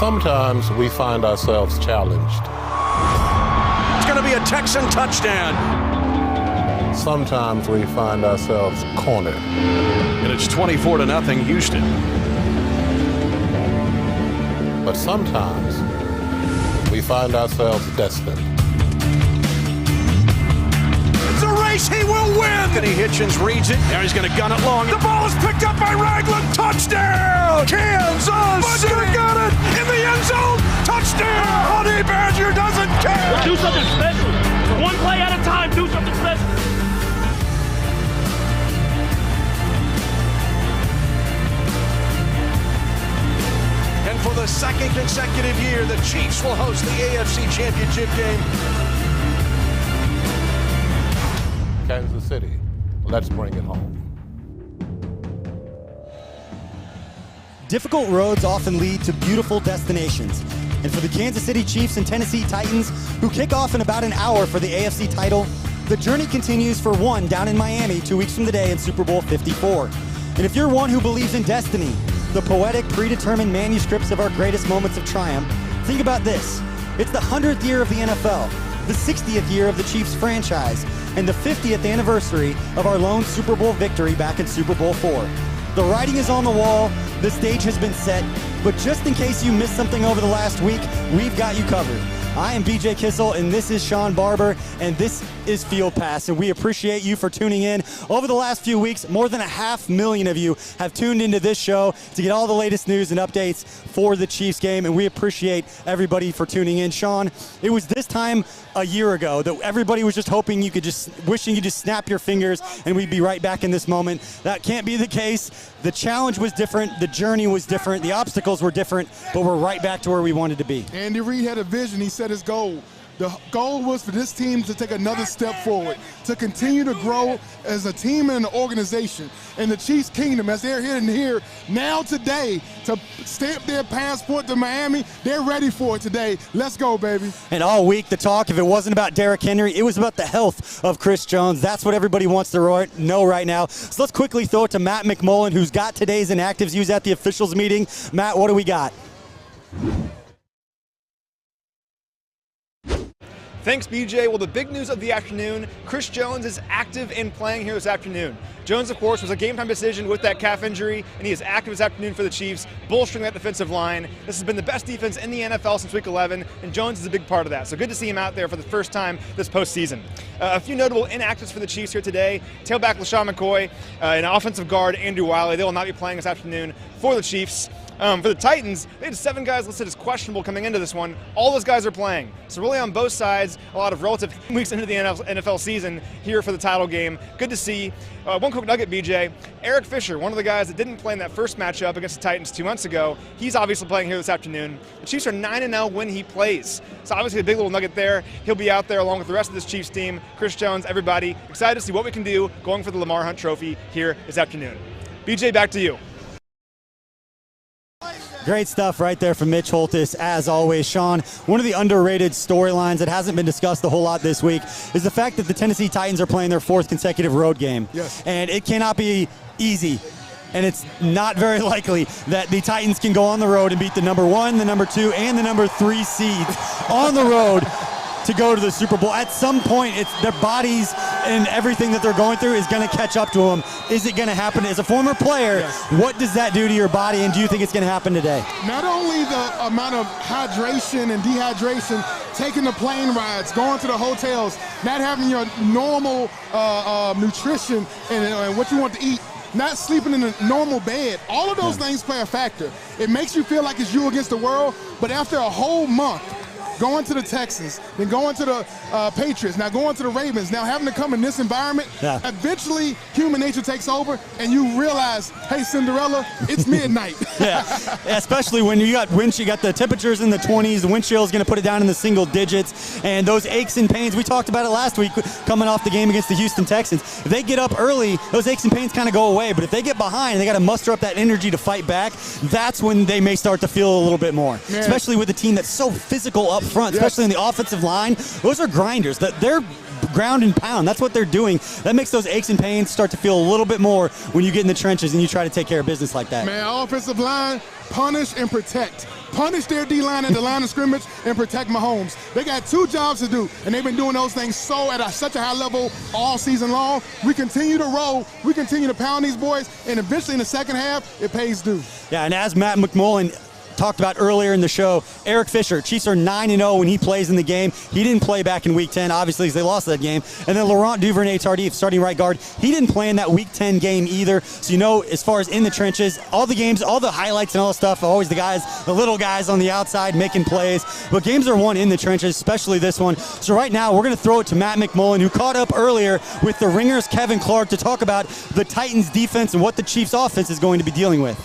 sometimes we find ourselves challenged. It's going to be a Texan touchdown. Sometimes we find ourselves cornered. And it's 24-0 Houston. But sometimes we find ourselves destined. It's a race, he will win! Kenny Hitchens reads it, now he's going to gun it long. The ball is picked up by Ragland, touchdown! Kansas City got it in the end zone, touchdown! Honey Badger doesn't care! Do something special. One play at a time, do something special. And for the second consecutive year, the Chiefs will host the AFC Championship game. Kansas City, let's bring it home. Difficult roads often lead to beautiful destinations. And for the Kansas City Chiefs and Tennessee Titans, who kick off in about an hour for the AFC title, the journey continues for one down in Miami 2 weeks from today in Super Bowl 54. And if you're one who believes in destiny, the poetic, predetermined manuscripts of our greatest moments of triumph, think about this. It's the 100th year of the NFL, the 60th year of the Chiefs franchise, and the 50th anniversary of our lone Super Bowl victory back in Super Bowl 4. The writing is on the wall, the stage has been set, but just in case you missed something over the last week, we've got you covered. I am BJ Kissel, and this is Shawn Barber, and this is Field Pass, and we appreciate you for tuning in. Over the last few weeks, more than 500,000 of you have tuned into this show to get all the latest news and updates for the Chiefs game, and we appreciate everybody for tuning in. Shawn, it was this time a year ago that everybody was just hoping you could wishing you just snap your fingers and we'd be right back in this moment. That can't be the case. The challenge was different, the journey was different, the obstacles were different, but we're right back to where we wanted to be. Andy Reid had a vision. He set his goal. The goal was for this team to take another step forward, to continue to grow as a team and an organization. And the Chiefs Kingdom, as they're here now today to stamp their passport to Miami, they're ready for it today. Let's go, baby. And all week the talk, if it wasn't about Derrick Henry, it was about the health of Chris Jones. That's what everybody wants to know right now. So let's quickly throw it to Matt McMullen, who's got today's inactives. He was at the officials meeting. Matt, what do we got? Thanks, BJ. Well, the big news of the afternoon, Chris Jones is active and playing here this afternoon. Jones, of course, was a game-time decision with that calf injury, and he is active this afternoon for the Chiefs, bolstering that defensive line. This has been the best defense in the NFL since Week 11, and Jones is a big part of that. So good to see him out there for the first time this postseason. A few notable inactives for the Chiefs here today. Tailback LaShawn McCoy and offensive guard Andrew Wiley. They will not be playing this afternoon for the Chiefs. For the Titans, they had 7 guys listed as questionable coming into this one. All those guys are playing. So really on both sides, a lot of relative weeks into the NFL season here for the title game. Good to see. One quick nugget, BJ. Eric Fisher, one of the guys that didn't play in that first matchup against the Titans 2 months ago, he's obviously playing here this afternoon. The Chiefs are 9-0 when he plays. So obviously a big little nugget there. He'll be out there along with the rest of this Chiefs team. Chris Jones, everybody. Excited to see what we can do going for the Lamar Hunt Trophy here this afternoon. BJ, back to you. Great stuff right there from Mitch Holtis, as always. Shawn, one of the underrated storylines that hasn't been discussed a whole lot this week is the fact that the Tennessee Titans are playing their 4th consecutive road game. Yes. And it cannot be easy. And it's not very likely that the Titans can go on the road and beat the number 1, the number 2, and the number 3 seeds on the road to go to the Super Bowl. At some point, it's their bodies and everything that they're going through is going to catch up to them. Is it going to happen? As a former player, yes. What does that do to your body, and do you think it's going to happen today? Not only the amount of hydration and dehydration, taking the plane rides, going to the hotels, not having your normal nutrition and what you want to eat, not sleeping in a normal bed, all of those things play a factor. It makes you feel like it's you against the world, but after a whole month, going to the Texans, then going to the Patriots, now going to the Ravens, now having to come in this environment, eventually human nature takes over and you realize, hey, Cinderella, it's midnight. Yeah, especially when you got the temperatures in the 20s, the wind chill is going to put it down in the single digits, and those aches and pains, we talked about it last week coming off the game against the Houston Texans. If they get up early, those aches and pains kind of go away, but if they get behind, they got to muster up that energy to fight back, that's when they may start to feel a little bit more, especially with a team that's so physical up front, especially in the offensive line. Those are grinders. They're ground and pound. That's what they're doing. That makes those aches and pains start to feel a little bit more when you get in the trenches and you try to take care of business like that. Man, our offensive line, punish and protect. Punish their D-line at the line of scrimmage and protect Mahomes. They got 2 jobs to do, and they've been doing those things such a high level all season long. We continue to roll. We continue to pound these boys, and eventually in the second half, it pays due. Yeah, and as Matt McMullen talked about earlier in the show, Eric Fisher, Chiefs are 9-0 when he plays in the game. He didn't play back in Week 10, obviously, because they lost that game. And then Laurent Duvernay-Tardif, starting right guard, he didn't play in that Week 10 game either. So, you know, as far as in the trenches, all the games, all the highlights and all the stuff, always the little guys on the outside making plays. But games are won in the trenches, especially this one. So right now, we're going to throw it to Matt McMullen, who caught up earlier with the Ringer's Kevin Clark to talk about the Titans' defense and what the Chiefs' offense is going to be dealing with.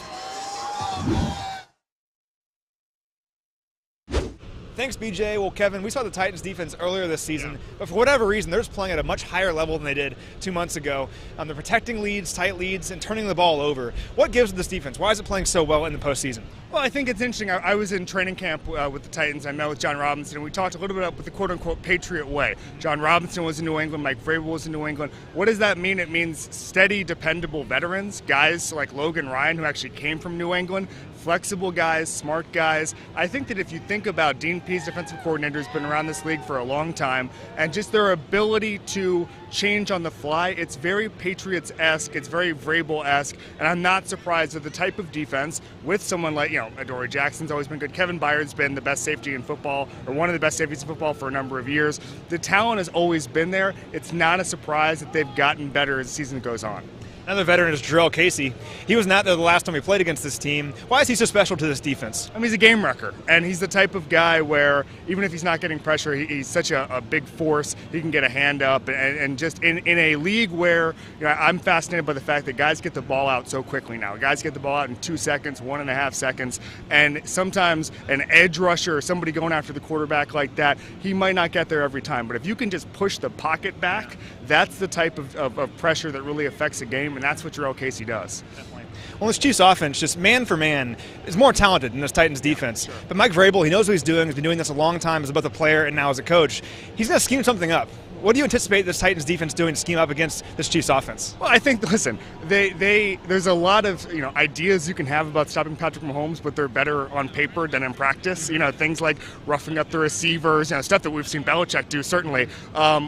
Thanks, BJ. Well, Kevin, we saw the Titans defense earlier this season, but for whatever reason, they're just playing at a much higher level than they did 2 months ago. They're protecting leads, tight leads, and turning the ball over. What gives this defense? Why is it playing so well in the postseason? Well, I think it's interesting. I was in training camp with the Titans. I met with John Robinson, and we talked a little bit about the quote-unquote Patriot way. John Robinson was in New England. Mike Vrabel was in New England. What does that mean? It means steady, dependable veterans, guys like Logan Ryan, who actually came from New England, flexible guys, smart guys. I think that if you think about Dean Pease, defensive coordinator, has been around this league for a long time, and just their ability to change on the fly, it's very Patriots-esque, it's very Vrabel-esque, and I'm not surprised at the type of defense with someone like, Adoree Jackson's always been good. Kevin Byard's been the best safety in football, or one of the best safeties in football for a number of years. The talent has always been there. It's not a surprise that they've gotten better as the season goes on. Another veteran is Jarrell Casey. He was not there the last time we played against this team. Why is he so special to this defense? I mean, he's a game wrecker, and he's the type of guy where even if he's not getting pressure, he's such a big force. He can get a hand up, and just in a league where I'm fascinated by the fact that guys get the ball out so quickly now. Guys get the ball out in 2 seconds, 1.5 seconds, and sometimes an edge rusher or somebody going after the quarterback like that, he might not get there every time. But if you can just push the pocket back, that's the type of pressure that really affects a game, and that's what Jarrell Casey does. Definitely. Well, this Chiefs offense, just man for man, is more talented than this Titans defense. But Mike Vrabel, he knows what he's doing. He's been doing this a long time as both a player and now as a coach. He's going to scheme something up. What do you anticipate this Titans defense doing to scheme up against this Chiefs offense? Well, I think, listen, there's a lot of ideas you can have about stopping Patrick Mahomes, but they're better on paper than in practice. Things like roughing up the receivers, stuff that we've seen Belichick do certainly,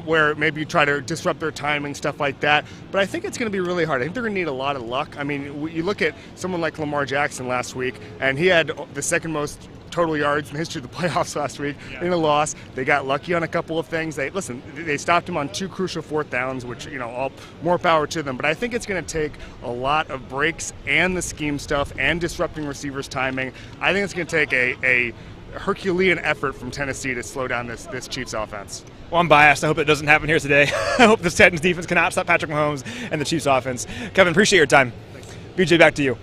where maybe you try to disrupt their timing, stuff like that. But I think it's going to be really hard. I think they're going to need a lot of luck. I mean, you look at someone like Lamar Jackson last week, and he had the second most total yards in the history of the playoffs last week in a loss. They got lucky on a couple of things. They stopped him on 2 crucial 4th downs, which, all more power to them. But I think it's going to take a lot of breaks and the scheme stuff and disrupting receivers' timing. I think it's going to take a Herculean effort from Tennessee to slow down this Chiefs offense. Well, I'm biased. I hope it doesn't happen here today. I hope this Titans defense cannot stop Patrick Mahomes and the Chiefs offense. Kevin, appreciate your time. BJ, back to you.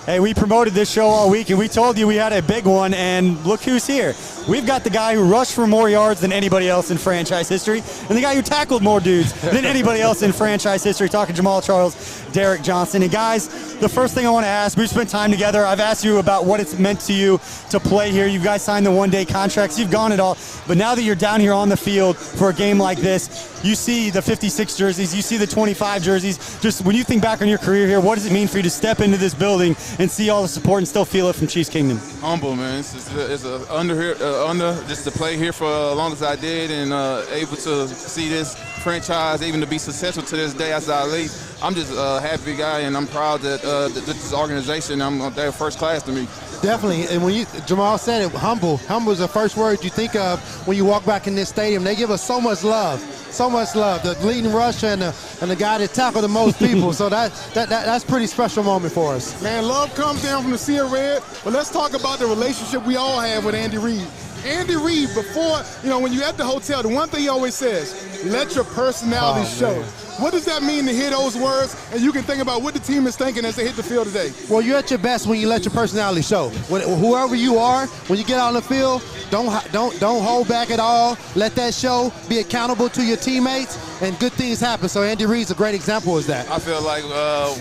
Hey, we promoted this show all week, and we told you we had a big one, and look who's here. We've got the guy who rushed for more yards than anybody else in franchise history, and the guy who tackled more dudes than anybody else in franchise history, talking Jamal Charles, Derek Johnson. And guys, the first thing I want to ask, we've spent time together. I've asked you about what it's meant to you to play here. You guys signed the one-day contracts. You've gone it all. But now that you're down here on the field for a game like this, you see the 56 jerseys, you see the 25 jerseys. Just when you think back on your career here, what does it mean for you to step into this building and see all the support and still feel it from Chiefs Kingdom? Humble, man. It's an honor just to play here for as long as I did, and able to see this franchise even to be successful to this day as I leave. I'm just a happy guy, and I'm proud that this organization, they're first class to me. Definitely, and when Jamal said it, humble. Humble is the first word you think of when you walk back in this stadium. They give us so much love. So much love. The leading rusher and the guy that tackled the most people. So that's pretty special moment for us. Man, love comes down from the sea of red. But let's talk about the relationship we all have with Andy Reid. Andy Reid, before, when you're at the hotel, the one thing he always says, let your personality show. What does that mean to hear those words? And you can think about what the team is thinking as they hit the field today. Well, you're at your best when you let your personality show. Whoever you are, when you get out on the field, don't hold back at all. Let that show. Be accountable to your teammates, and good things happen. So Andy Reid's a great example of that. I feel like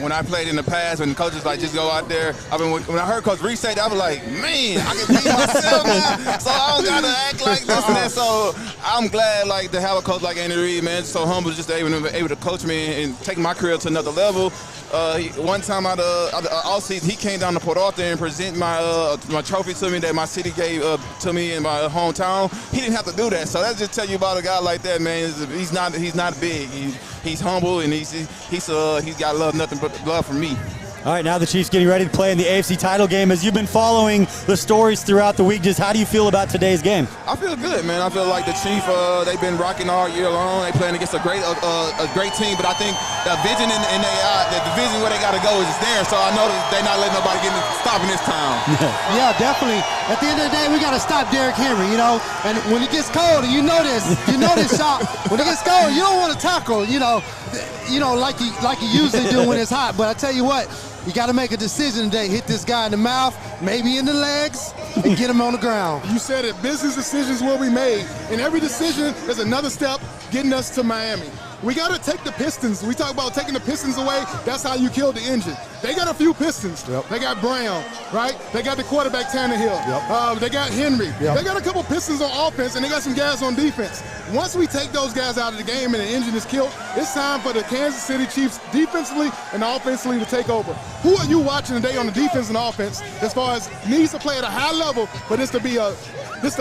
when I played in the past, when coaches just go out there, when I heard Coach Reid say that, I was like, man, I can be myself now. So I don't gotta act like this and that. So I'm glad to have a coach like Andy Reid, man. So humble, just able to coach me and taking my career to another level. One time out of all season, he came down to Port Arthur and presented my trophy to me that my city gave to me in my hometown. He didn't have to do that, so that's just tell you about a guy like that, man. He's not big. He's humble, and he's got nothing but love for me. All right, now the Chiefs getting ready to play in the AFC title game. As you've been following the stories throughout the week, just how do you feel about today's game? I feel good, man. I feel like the Chiefs, they've been rocking all year long. They playing against a great team, but I think the vision the division where they got to go is there. So I know that they're not letting nobody stopping this time. Yeah, definitely. At the end of the day, we got to stop Derrick Henry, you know. And when it gets cold, and you know this, shot. When it gets cold, you don't want to tackle, like you usually do when it's hot. But I tell you what, you got to make a decision today. Hit this guy in the mouth, maybe in the legs, and get him on the ground. You said it. Business decisions will be made, and every decision is another step getting us to Miami. We got to take the Pistons. We talk about taking the Pistons away. That's how you kill the engine. They got a few Pistons. Yep. They got Brown, right? They got the quarterback Tannehill. Yep. They got Henry. Yep. They got a couple Pistons on offense, and they got some guys on defense. Once we take those guys out of the game and the engine is killed, it's time for the Kansas City Chiefs defensively and offensively to take over. Who are you watching today on the defense and offense as far as needs to play at a high level for this to be a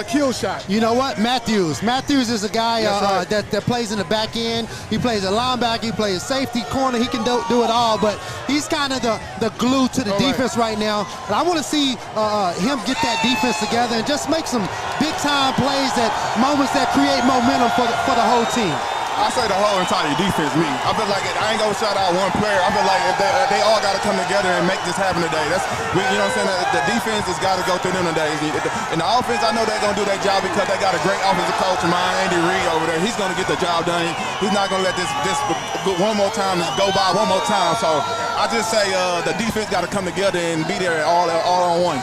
kill shot? You know what? Matthews. Matthews is a guy right. that plays in the back end. He plays a linebacker. He plays safety, corner. He can do it all, but he's kind of the glue to the defense right now. And I want to see him get that defense together and just make some big-time plays at moments that create momentum for the whole team. I say the whole entire defense, me. I feel like I ain't gonna shout out one player. I feel like they all got to come together and make this happen today. You know what I'm saying? The defense has got to go through them today. And the offense, I know they're gonna do their job because they got a great offensive coach of mine, Andy Reid, over there. He's gonna get the job done. He's not gonna let this one more time go by one more time. So I just say the defense got to come together and be there all on one.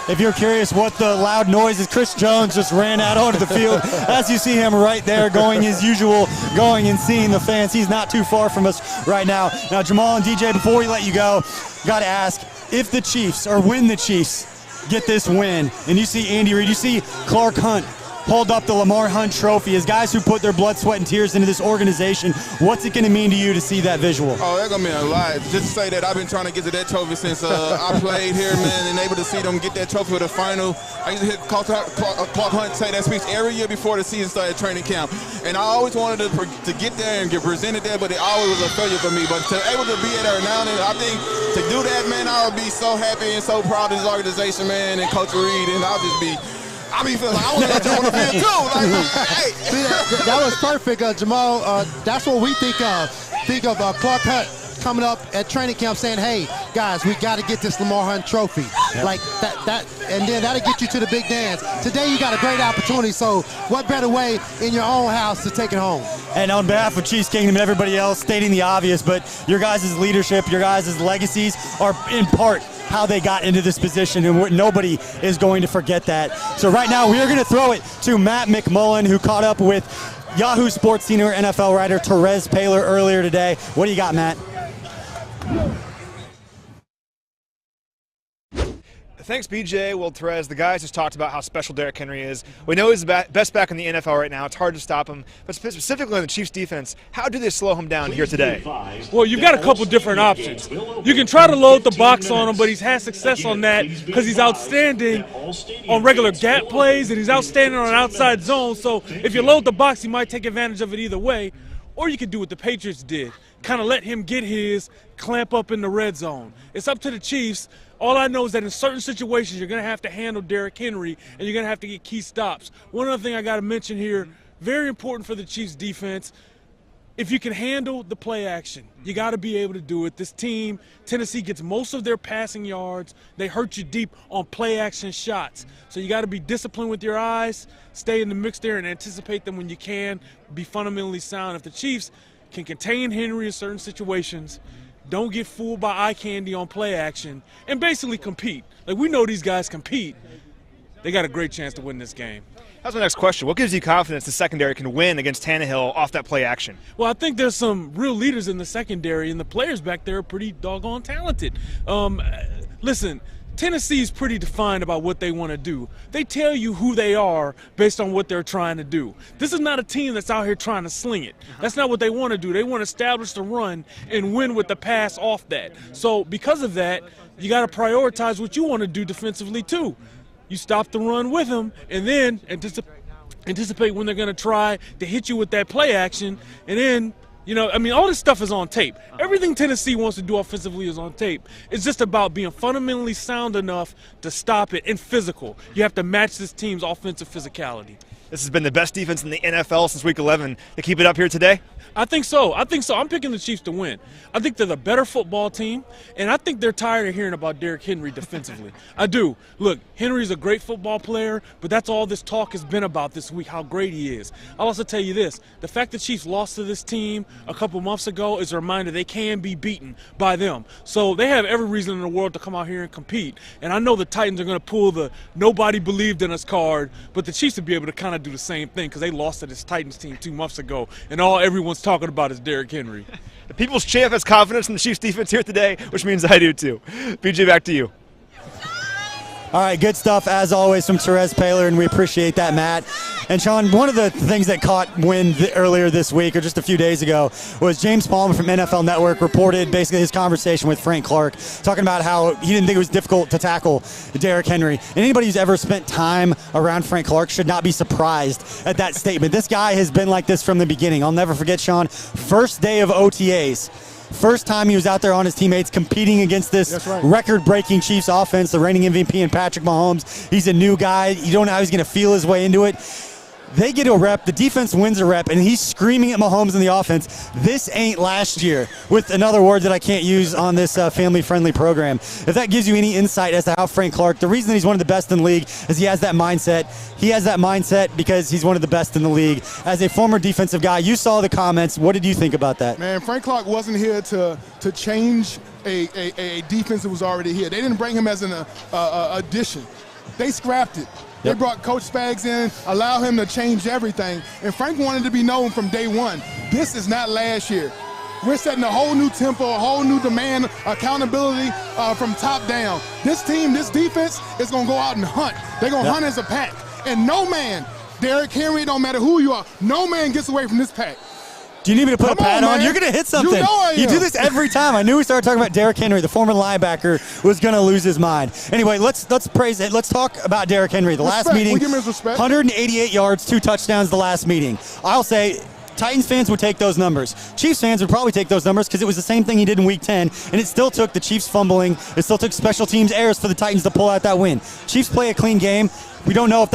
If you're curious what the loud noise is, Chris Jones just ran out onto the field. As you see him right there going as usual, going and seeing the fans. He's not too far from us right now. Now, Jamal and DJ, before we let you go, got to ask, if the Chiefs, or when the Chiefs get this win, and you see Andy Reid, you see Clark Hunt hold up the Lamar Hunt trophy, as guys who put their blood, sweat, and tears into this organization, what's it going to mean to you to see that visual? Oh, that's going to mean a lot. Just to say that I've been trying to get to that trophy since I played here, man, and able to see them get that trophy for the final. I used to hear Clark Hunt say that speech every year before the season started training camp. And I always wanted to get there and get presented there, but it always was a failure for me. But to able to be there now, I think to do that, man, I would be so happy and so proud of this organization, man, and Coach Reid, and I'll just be feeling like I want to let you on the field too. Like, hey. See, that was perfect, Jamal. That's what we think of. Think of Clark Hunt coming up at training camp saying, "Hey, guys, we got to get this Lamar Hunt trophy." Yep. Like that, and then that'll get you to the big dance. Today, you got a great opportunity. So, what better way in your own house to take it home? And on behalf of Chiefs Kingdom and everybody else, stating the obvious, but your guys' leadership, your guys' legacies are in part how they got into this position, and nobody is going to forget that. So right now we are going to throw it to Matt McMullen, who caught up with Yahoo Sports senior NFL writer Terez Paylor earlier today. What do you got, Matt? Thanks, BJ. Well, Terez, the guys just talked about how special Derrick Henry is. We know he's the best back in the NFL right now. It's hard to stop him. But specifically on the Chiefs defense, how do they slow him down here today? Well, you've got a couple different options. You can try to load the box on him, but he's had success on that because he's outstanding on regular gap plays and he's outstanding on outside zone. So if you load the box, he might take advantage of it either way. Or you can do what the Patriots did, kind of let him get his, clamp up in the red zone. It's up to the Chiefs. All I know is that in certain situations, you're going to have to handle Derrick Henry, and you're going to have to get key stops. One other thing I got to mention here, very important for the Chiefs defense, if you can handle the play action, you got to be able to do it. This team, Tennessee, gets most of their passing yards. They hurt you deep on play action shots. So you got to be disciplined with your eyes, stay in the mix there and anticipate them when you can, be fundamentally sound. If the Chiefs can contain Henry in certain situations, don't get fooled by eye candy on play action, and basically compete. Like, we know these guys compete. They got a great chance to win this game. That's my next question. What gives you confidence the secondary can win against Tannehill off that play action? Well, I think there's some real leaders in the secondary, and the players back there are pretty doggone talented. Listen, Tennessee's pretty defined about what they want to do. They tell you who they are based on what they're trying to do. This is not a team that's out here trying to sling it. That's not what they want to do. They want to establish the run and win with the pass off that. So because of that, you got to prioritize what you want to do defensively too. You stop the run with them and then anticipate when they're going to try to hit you with that play action, and then all this stuff is on tape. Everything Tennessee wants to do offensively is on tape. It's just about being fundamentally sound enough to stop it and physical. You have to match this team's offensive physicality. This has been the best defense in the NFL since Week 11. To keep it up here today? I think so. I'm picking the Chiefs to win. I think they're the better football team, and I think they're tired of hearing about Derrick Henry defensively. I do. Look, Henry's a great football player, but that's all this talk has been about this week, how great he is. I'll also tell you this. The fact the Chiefs lost to this team a couple months ago is a reminder they can be beaten by them. So they have every reason in the world to come out here and compete. And I know the Titans are going to pull the nobody believed in us card, but the Chiefs will be able to kind of do the same thing because they lost to this Titans team 2 months ago, and all everyone's talking about is Derrick Henry. The People's Champ has confidence in the Chiefs defense here today, which means I do too. BJ, back to you. All right, good stuff as always from Therese Paylor, and we appreciate that, Matt. And Shawn, one of the things that caught wind earlier this week, or just a few days ago, was James Palmer from NFL Network reported basically his conversation with Frank Clark, talking about how he didn't think it was difficult to tackle Derrick Henry. And anybody who's ever spent time around Frank Clark should not be surprised at that statement. This guy has been like this from the beginning. I'll never forget, Shawn, first day of OTAs. First time he was out there on his teammates competing against this record-breaking Chiefs offense, the reigning MVP and Patrick Mahomes. He's a new guy. You don't know how he's going to feel his way into it. They get a rep, the defense wins a rep, and he's screaming at Mahomes in the offense, this ain't last year, with another word that I can't use on this family-friendly program. If that gives you any insight as to how Frank Clark, the reason he's one of the best in the league is he has that mindset. He has that mindset because he's one of the best in the league. As a former defensive guy, you saw the comments. What did you think about that? Man, Frank Clark wasn't here to change a defense that was already here. They didn't bring him as an addition. They scrapped it. They brought Coach Spags in, allow him to change everything. And Frank wanted to be known from day one. This is not last year. We're setting a whole new tempo, a whole new demand, accountability from top down. This team, this defense is going to go out and hunt. They're going to hunt as a pack. And no man, Derrick Henry, don't matter who you are, no man gets away from this pack. Do you need me to put a pad on? You're going to hit something. You know I am. You do this every time. I knew we started talking about Derrick Henry, the former linebacker, was going to lose his mind. Anyway, let's praise it. Let's talk about Derrick Henry. The last meeting, we give him his respect. 188 yards, 2 touchdowns the last meeting. I'll say Titans fans would take those numbers. Chiefs fans would probably take those numbers because it was the same thing he did in Week 10, and it still took the Chiefs fumbling. It still took special teams errors for the Titans to pull out that win. Chiefs play a clean game. We don't know if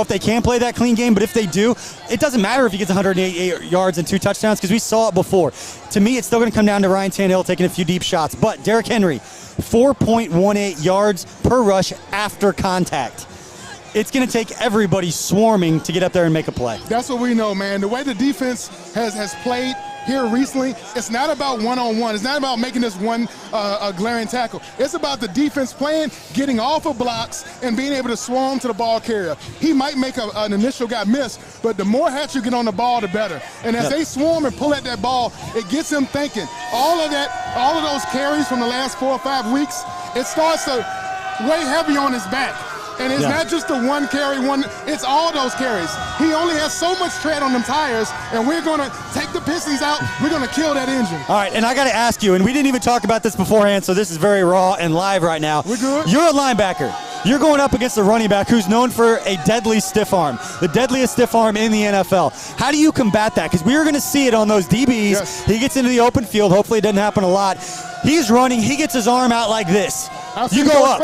they can play that clean game, but if they do, it doesn't matter if he gets 188 yards and 2 touchdowns because we saw it before. To me, it's still going to come down to Ryan Tannehill taking a few deep shots. But Derrick Henry, 4.18 yards per rush after contact. It's going to take everybody swarming to get up there and make a play. That's what we know, man. The way the defense has played here recently, it's not about one-on-one. It's not about making this one a glaring tackle. It's about the defense playing, getting off of blocks, and being able to swarm to the ball carrier. He might make an initial guy miss, but the more hats you get on the ball, the better. And as they swarm and pull at that ball, it gets him thinking. All of those carries from the last 4 or 5 weeks, it starts to weigh heavy on his back. And it's not just the one carry, it's all those carries. He only has so much tread on them tires, and we're going to take the Pistons out. We're going to kill that engine. All right, and I got to ask you, and we didn't even talk about this beforehand, so this is very raw and live right now. We're good. You're a linebacker. You're going up against a running back who's known for a deadly stiff arm, the deadliest stiff arm in the NFL. How do you combat that? Because we are going to see it on those DBs. Yes. He gets into the open field. Hopefully it doesn't happen a lot. He's running. He gets his arm out like this. You go up.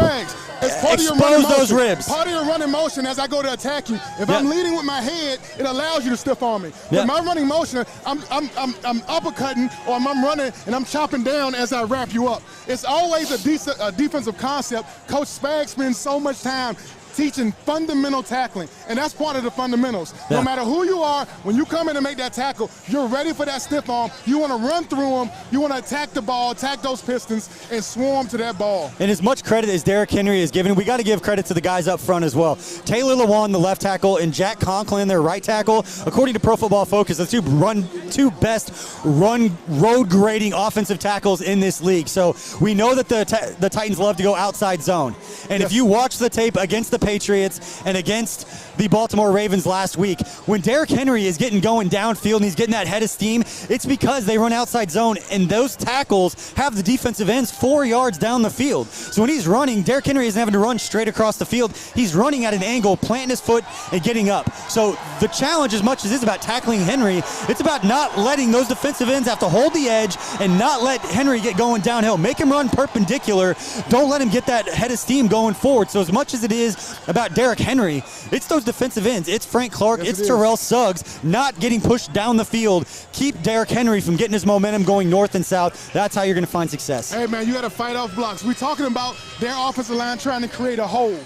Expose those ribs. Part of your running motion as I go to attack you. If I'm leading with my head, it allows you to stiff arm me. With my running motion, I'm uppercutting, or I'm running and I'm chopping down as I wrap you up. It's always a defensive concept. Coach Spags spends so much time teaching fundamental tackling, and that's part of the fundamentals. Yeah. No matter who you are, when you come in to make that tackle, you're ready for that stiff arm. You want to run through them. You want to attack the ball, attack those pistons, and swarm to that ball. And as much credit as Derrick Henry is given, we got to give credit to the guys up front as well. Taylor Lewan, the left tackle, and Jack Conklin, their right tackle. According to Pro Football Focus, the two best road grading offensive tackles in this league. So we know that the Titans love to go outside zone. And if you watch the tape against the Patriots and against the Baltimore Ravens last week, when Derrick Henry is getting going downfield and he's getting that head of steam, it's because they run outside zone, and those tackles have the defensive ends 4 yards down the field. So when he's running, Derrick Henry isn't having to run straight across the field. He's running at an angle, planting his foot, and getting up. So the challenge, as much as it's about tackling Henry, it's about not letting those defensive ends have to hold the edge and not let Henry get going downhill. Make him run perpendicular. Don't let him get that head of steam going forward. So as much as it is about Derrick Henry, it's those defensive ends. It's Frank Clark. It's Terrell Suggs not getting pushed down the field. Keep Derrick Henry from getting his momentum going north and south. That's how you're going to find success. Hey, man, you got to fight off blocks. We're talking about their offensive line trying to create a hole.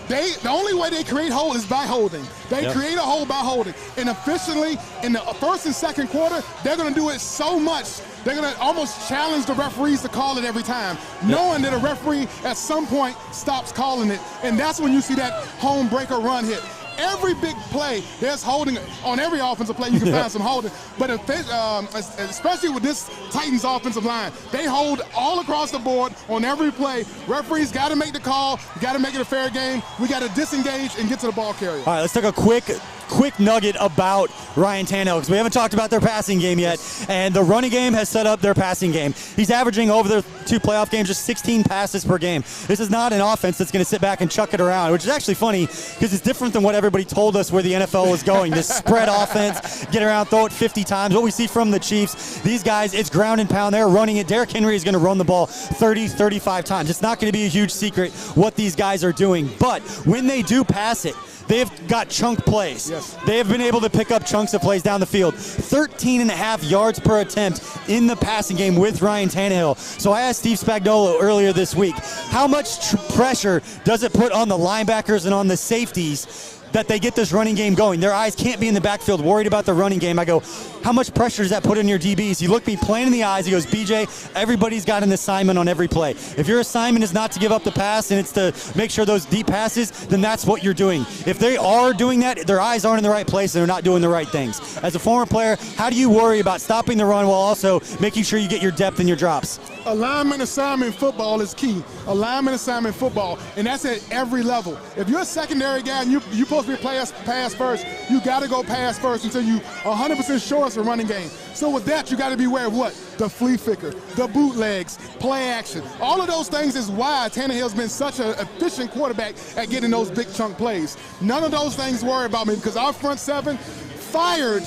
The only way they create hole is by holding. They create a hole by holding. And efficiently, in the first and second quarter, they're going to do it so much, they're going to almost challenge the referees to call it every time, knowing that a referee at some point stops calling it. And that's when you see that home breaker run hit. Every big play, there's holding. On every offensive play, you can find some holding. But especially with this Titans offensive line, they hold all across the board on every play. Referees got to make the call. Got to make it a fair game. We got to disengage and get to the ball carrier. All right, let's take a quick nugget about Ryan Tannehill, because we haven't talked about their passing game yet, and the running game has set up their passing game. He's averaging over their 2 playoff games just 16 passes per game. This is not an offense that's going to sit back and chuck it around, which is actually funny because it's different than what everybody told us where the NFL was going. This spread offense, get around, throw it 50 times. What we see from the Chiefs, these guys, it's ground and pound. They're running it. Derrick Henry is going to run the ball 30, 35 times. It's not going to be a huge secret what these guys are doing, but when they do pass it, they've got chunk plays. Yes. They have been able to pick up chunks of plays down the field. 13.5 yards per attempt in the passing game with Ryan Tannehill. So I asked Steve Spagnuolo earlier this week, how much pressure does it put on the linebackers and on the safeties that they get this running game going? Their eyes can't be in the backfield worried about the running game. I go, how much pressure does that put on your DBs? He looked me plain in the eyes. He goes, BJ, everybody's got an assignment on every play. If your assignment is not to give up the pass and it's to make sure those deep passes, then that's what you're doing. If they are doing that, their eyes aren't in the right place and they're not doing the right things. As a former player, how do you worry about stopping the run while also making sure you get your depth and your drops? Alignment assignment football is key. Alignment assignment football, and that's at every level. If you're a secondary guy and you're supposed to be pass first, you got to go pass first until you 100% sure it's a running game. So with that, you got to be aware of what? The flea flicker, the bootlegs, play action. All of those things is why Tannehill's been such an efficient quarterback at getting those big chunk plays. None of those things worry about me because our front seven fired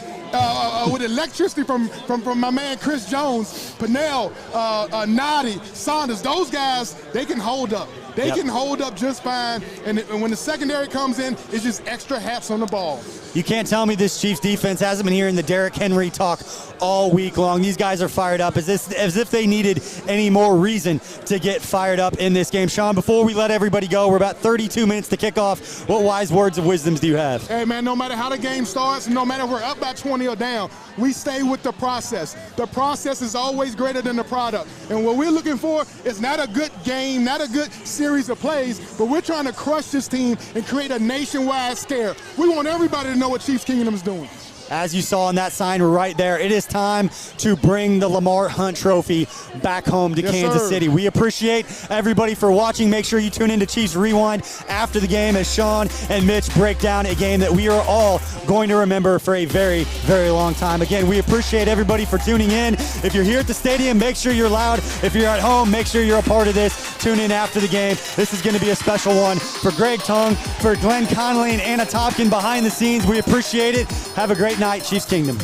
with electricity from my man Chris Jones, Pennell, Noddy, Saunders. Those guys, they can hold up. They can hold up just fine, and when the secondary comes in, it's just extra hats on the ball. You can't tell me this Chiefs defense hasn't been hearing the Derrick Henry talk all week long. These guys are fired up as if they needed any more reason to get fired up in this game. Shawn, before we let everybody go, we're about 32 minutes to kick off. What wise words of wisdom do you have? Hey, man, no matter how the game starts, no matter if we're up by 20 or down, we stay with the process. The process is always greater than the product. And what we're looking for is not a good game, not a good series of plays, but we're trying to crush this team and create a nationwide scare. We want everybody to know what Chiefs Kingdom is doing. As you saw on that sign right there, it is time to bring the Lamar Hunt Trophy back home to Kansas City. We appreciate everybody for watching. Make sure you tune in to Chiefs Rewind after the game as Shawn and Mitch break down a game that we are all going to remember for a very, very long time. Again, we appreciate everybody for tuning in. If you're here at the stadium, make sure you're loud. If you're at home, make sure you're a part of this. Tune in after the game. This is going to be a special one for Greg Tongue, for Glenn Connolly and Anna Topkin behind the scenes. We appreciate it. Have a great night, Chiefs Kingdom.